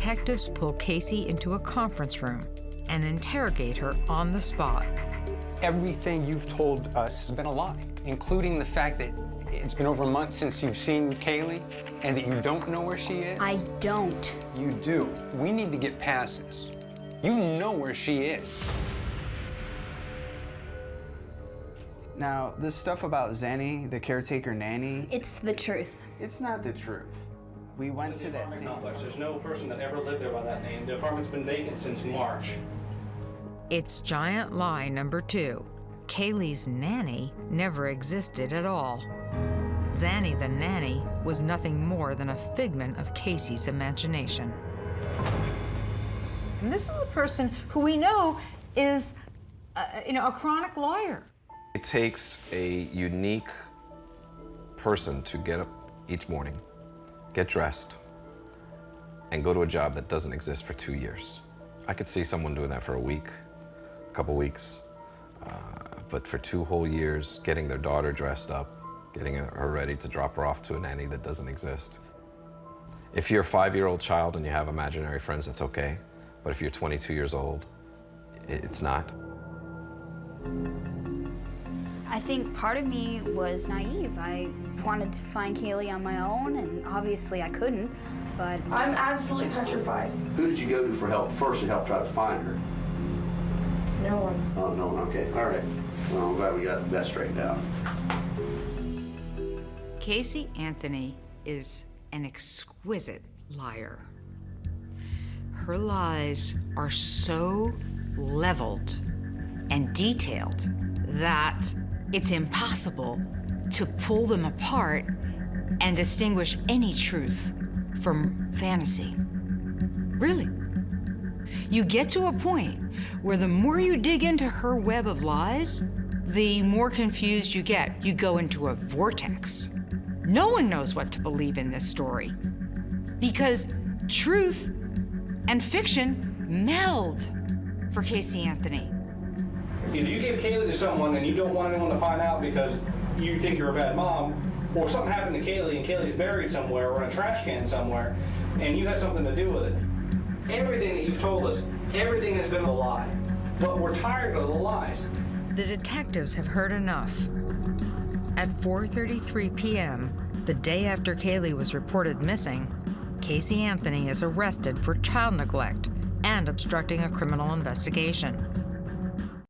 detectives pull Casey into a conference room and interrogate her on the spot. Everything you've told us has been a lie, including the fact that it's been over a month since you've seen Kaylee and that you don't know where she is. I don't. You do. We need to get past this. You know where she is. Now, this stuff about Zanny, the caretaker nanny, It's the truth. it's not the truth. We went to that same complex. There's no person that ever lived there by that name. The apartment's been vacant since March. It's giant lie number 2. Kaylee's nanny never existed at all. Zanny the nanny was nothing more than a figment of Casey's imagination. And this is the person who we know is, a chronic liar. It takes a unique person to get up each morning, get dressed, and go to a job that doesn't exist for 2 years. I could see someone doing that for a week, a couple weeks, but for 2 whole years, getting their daughter dressed up, getting her ready to drop her off to a nanny that doesn't exist. If you're a 5-year-old child and you have imaginary friends, that's okay. But if you're 22 years old, it's not. I think part of me was naive. I wanted to find Kaylee on my own, and obviously I couldn't, but... I'm absolutely petrified. Who did you go to for help first to help try to find her? No one. Oh, no one, okay, all right. Well, I'm glad we got that straightened out. Casey Anthony is an exquisite liar. Her lies are so leveled and detailed that it's impossible to pull them apart and distinguish any truth from fantasy. Really. You get to a point where the more you dig into her web of lies, the more confused you get. You go into a vortex. No one knows what to believe in this story because truth and fiction meld for Casey Anthony. Either you gave Kaylee to someone and you don't want anyone to find out because you think you're a bad mom, or something happened to Kaylee and Kaylee's buried somewhere or in a trash can somewhere, and you had something to do with it. Everything that you've told us, everything has been a lie. But we're tired of the lies. The detectives have heard enough. At 4:33 p.m., the day after Kaylee was reported missing, Casey Anthony is arrested for child neglect and obstructing a criminal investigation.